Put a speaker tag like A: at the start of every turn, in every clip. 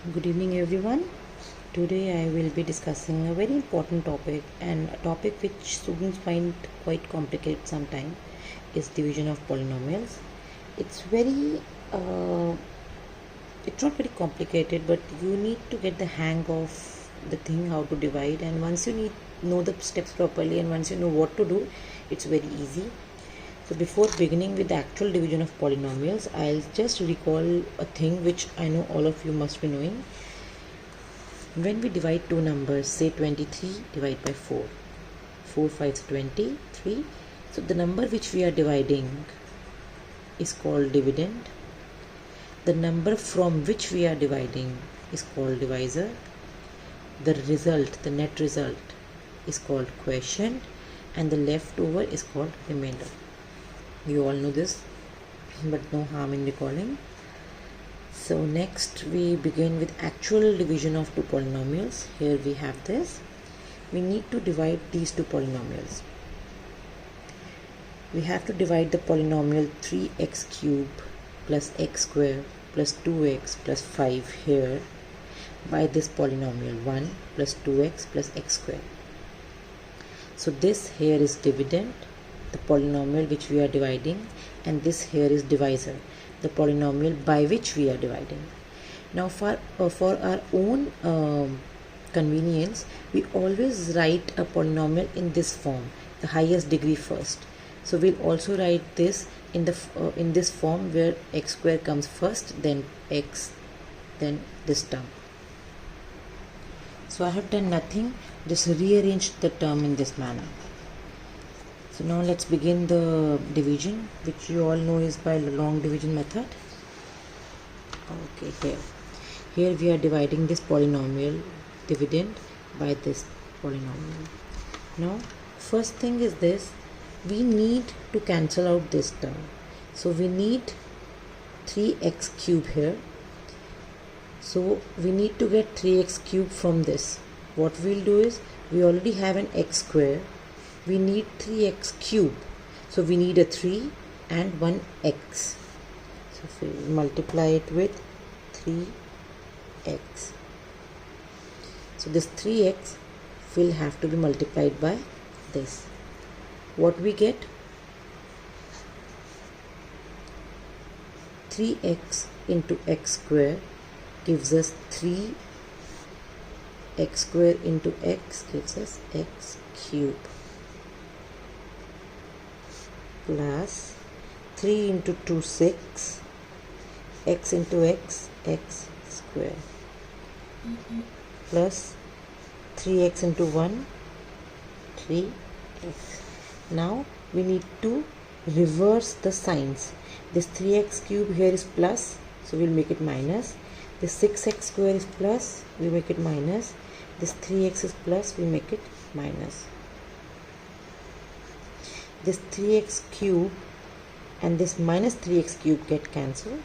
A: Good evening, everyone. Today I will be discussing a very important topic, and a topic which students find quite complicated sometimes is division of polynomials. It's very, it's not very complicated, but you need to get the hang of the thing how to divide. And once you know the steps properly, and once you know what to do, it's very easy. So before beginning with the actual division of polynomials, I'll just recall a thing which I know all of you must be knowing. When we divide two numbers, say 23 divide by 4, 4 5 23, so the number which we are dividing is called dividend. The number from which we are dividing is called divisor. The result, the net result, is called quotient, and the leftover is called remainder. You all know this, but no harm in recalling. So next we begin with actual division of two polynomials. Here we have this. We need to divide these two polynomials. We have to divide the polynomial 3x cube plus x square plus 2x plus 5 here by this polynomial 1 plus 2x plus x square. So this here is dividend, the polynomial which we are dividing, and this here is divisor, the polynomial by which we are dividing. Now for our own convenience, we always write a polynomial in this form, the highest degree first. So we'll also write this in this form where x square comes first, then x, then this term. So I have done nothing, just rearranged the term in this manner. So now let's begin the division, which you all know is by the long division method. Okay, here we are dividing this polynomial dividend by this polynomial. Now first thing is this, we need to cancel out this term. So we need 3x cube here. So we need to get 3x cube from this. What we'll do is, we already have an x square. We need 3x cube. So we need a 3 and one x. So if we multiply it with 3x. So this 3x will have to be multiplied by this. What we get? 3x into x square gives us 3. X square into x gives us x cube, plus 3 into 2 6, x into x, x square, plus 3x into 1, 3x. Now we need to reverse the signs. This 3x cube here is plus, so we'll make it minus. This 6x square is plus, we make it minus. This 3x is plus, we make it minus. This 3x cube and this minus 3x cube get cancelled.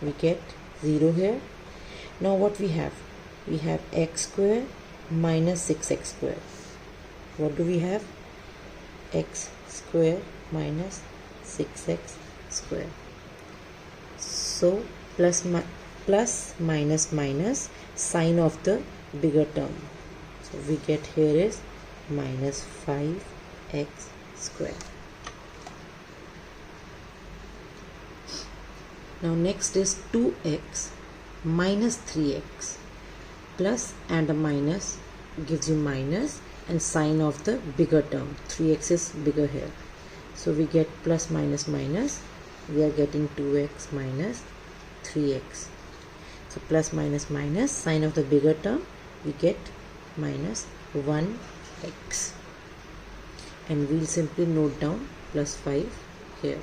A: We get 0 here. Now what we have? We have x square minus 6x square. What do we have? X square minus 6x square. So plus minus minus, sign of the bigger term. So we get here is minus 5x square. Now next is 2x minus 3x. Plus and a minus gives you minus, and sign of the bigger term. 3x is bigger here. So we get plus minus minus. We are getting 2x minus 3x. So plus minus minus, sign of the bigger term, we get minus 1x. And we'll simply note down plus 5 here.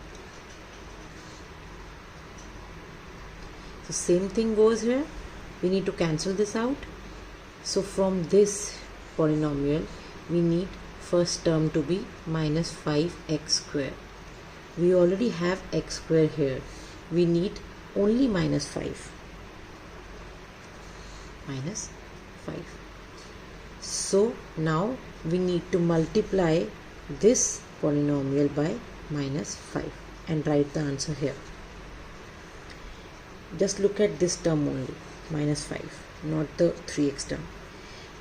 A: So same thing goes here. We need to cancel this out. So from this polynomial, we need first term to be minus 5x square. We already have x square here. We need only minus 5. Minus 5. So now we need to multiply this polynomial by minus 5 and write the answer here. Just look at this term only. minus 5, not the 3x term.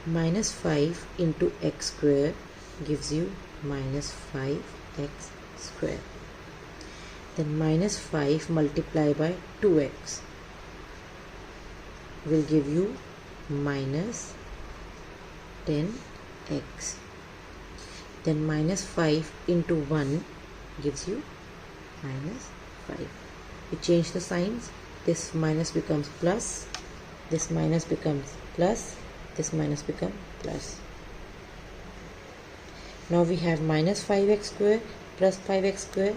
A: Minus 5 into x square gives you minus 5x square. Then minus 5 multiplied by 2x will give you minus 10x. Then minus 5 into 1 gives you minus 5. We change the signs. This minus becomes plus, this minus becomes plus, this minus becomes plus. Now we have minus 5x square plus 5x square,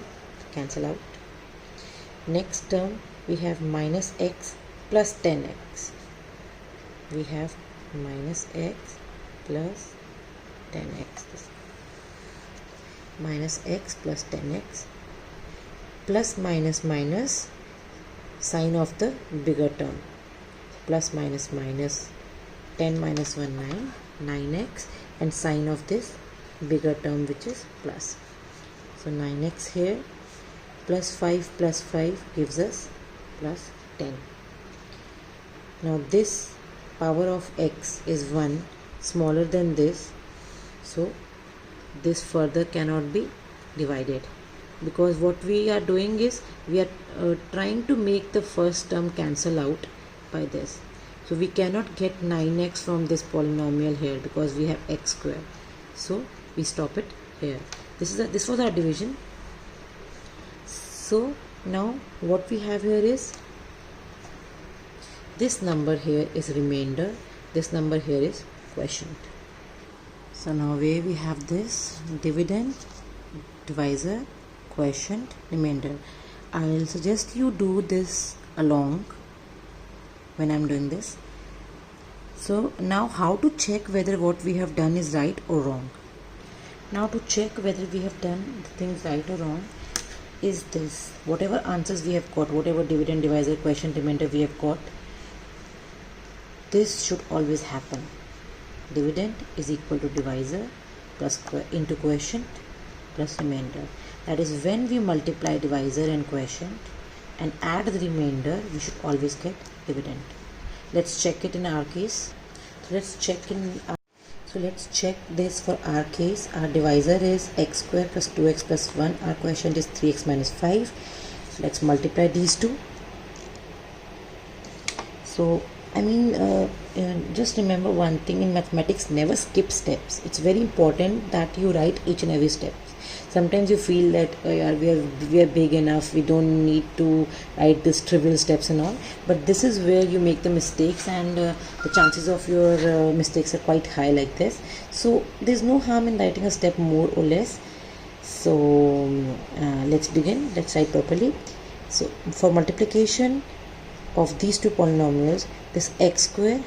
A: cancel out. Next term we have minus x plus 10x. We have minus x plus 10x. Minus x plus 10x. Plus minus minus, sign of the bigger term. Plus minus minus, 10 minus 1 9, 9x, and sign of this bigger term which is plus. So 9x here, plus 5 gives us plus 10. Now this power of x is 1, smaller than this, so this further cannot be divided, because what we are doing is we are trying to make the first term cancel out by this. So we cannot get 9x from this polynomial here because we have x square. So we stop it here. This was our division. So now what we have here is this number here is remainder, this number here is quotient. So now where we have this dividend, divisor, quotient, remainder. I'll suggest you do this along when I'm doing this. So now how to check whether what we have done is right or wrong. Now to check whether we have done the things right or wrong is this. Whatever answers we have got, whatever dividend, divisor, quotient, remainder we have got, this should always happen. Dividend is equal to divisor plus into quotient plus remainder. That is, when we multiply divisor and quotient and add the remainder, we should always get dividend. Let's check it in our case. So let's check this for our case. Our divisor is x square plus 2x plus 1. Our quotient is 3x minus 5. Let's multiply these two. So just remember one thing in mathematics: never skip steps. It's very important that you write each and every step. Sometimes you feel that we are big enough, we don't need to write these trivial steps and all, but this is where you make the mistakes, and the chances of your mistakes are quite high like this. So there's no harm in writing a step more or less. So let's begin. Let's write properly. So for multiplication of these two polynomials, this x square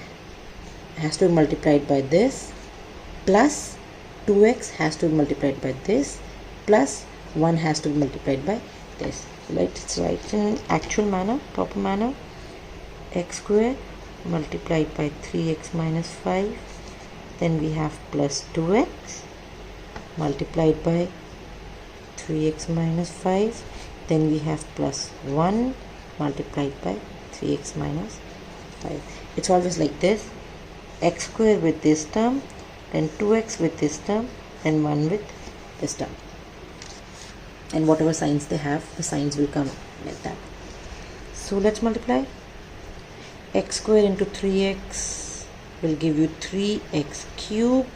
A: has to be multiplied by this, plus 2x has to be multiplied by this, plus 1 has to be multiplied by this. So let's write in actual manner, proper manner. X square multiplied by 3x minus 5, then we have plus 2x multiplied by 3x minus 5, then we have plus 1 multiplied by 3x minus 5. It's always like this: x square with this term, then 2x with this term, then 1 with this term, and whatever signs they have, the signs will come like that. So let's multiply. X square into 3x will give you 3x cube,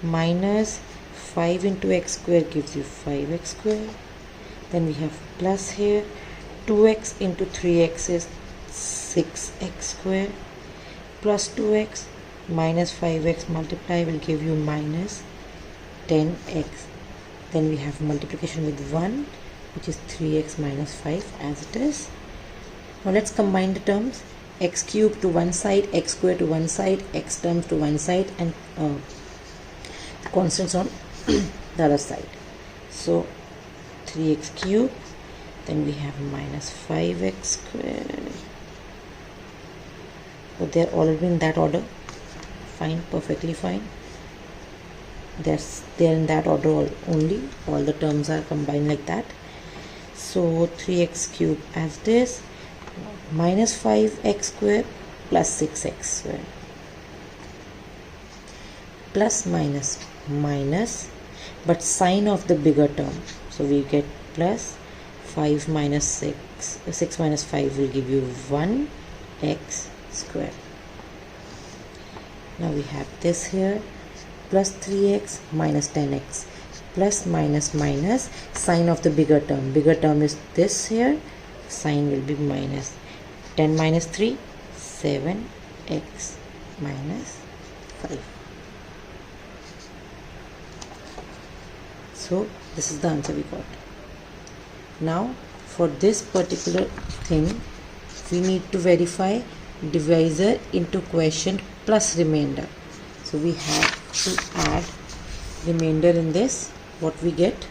A: minus 5 into x square gives you 5x square. Then we have plus here, 2x into 3x is 6x square, plus 2x minus 5x multiply will give you minus 10x. Then we have multiplication with 1, which is 3x minus 5 as it is. Now let's combine the terms. X cube to one side, x square to one side, x terms to one side, and constants on the other side. So 3x cube, then we have minus 5x square. So they're already in that order. Fine, perfectly fine. They're in that order only. All the terms are combined like that. So 3x cube as this, minus 5x square plus 6x square. Plus minus minus, but sign of the bigger term. So we get plus 5 minus 6. 6 minus 5 will give you 1x square. Now we have this here, plus 3x minus 10x. Plus minus minus, sign of the bigger term. Bigger term is this here, sign will be minus. 10 minus 3, 7x minus 5. So this is the answer we got. Now for this particular thing, we need to verify divisor into quotient plus remainder. So we have to add remainder in this. What we get?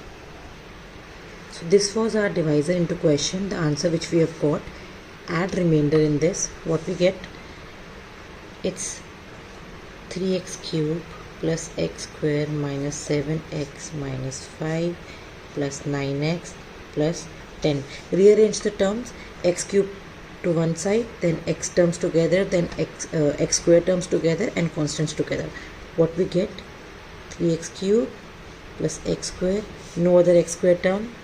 A: So this was our divisor into quotient, the answer which we have got. Add remainder in this. What we get? It's 3x cube plus x square minus 7x minus 5 plus 9x plus 10. Rearrange the terms. X cube to one side, then x terms together, then x square terms together, and constants together. What we get? 3x cube plus x square, no other x square term,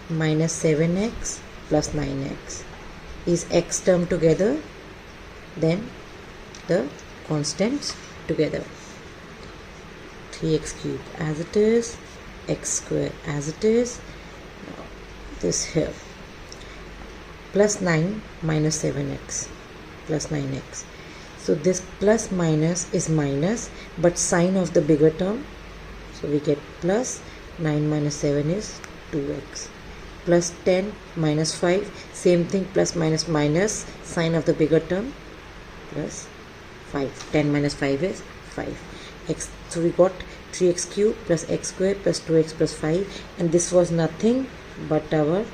A: minus 7x plus 9x is x term together, then the constants together. 3x cube as it is, x square as it is, this here, plus 9 minus 7x plus 9x. So this plus minus is minus, but sign of the bigger term. So we get plus 9 minus 7 is 2x. Plus 10 minus 5, same thing, plus minus minus, sign of the bigger term, plus 5. 10 minus 5 is 5. X. So we got 3x cube plus x square plus 2x plus 5, and this was nothing but our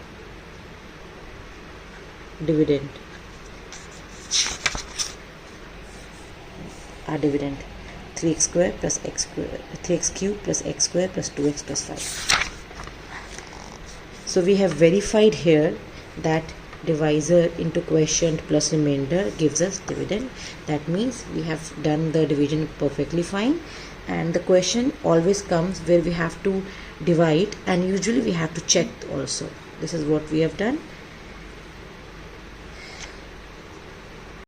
A: dividend. Our dividend, 3x square plus x square, 3x cube plus x square plus 2x plus 5. So we have verified here that divisor into quotient plus remainder gives us dividend. That means we have done the division perfectly fine, and the question always comes where we have to divide, and usually we have to check also. This is what we have done.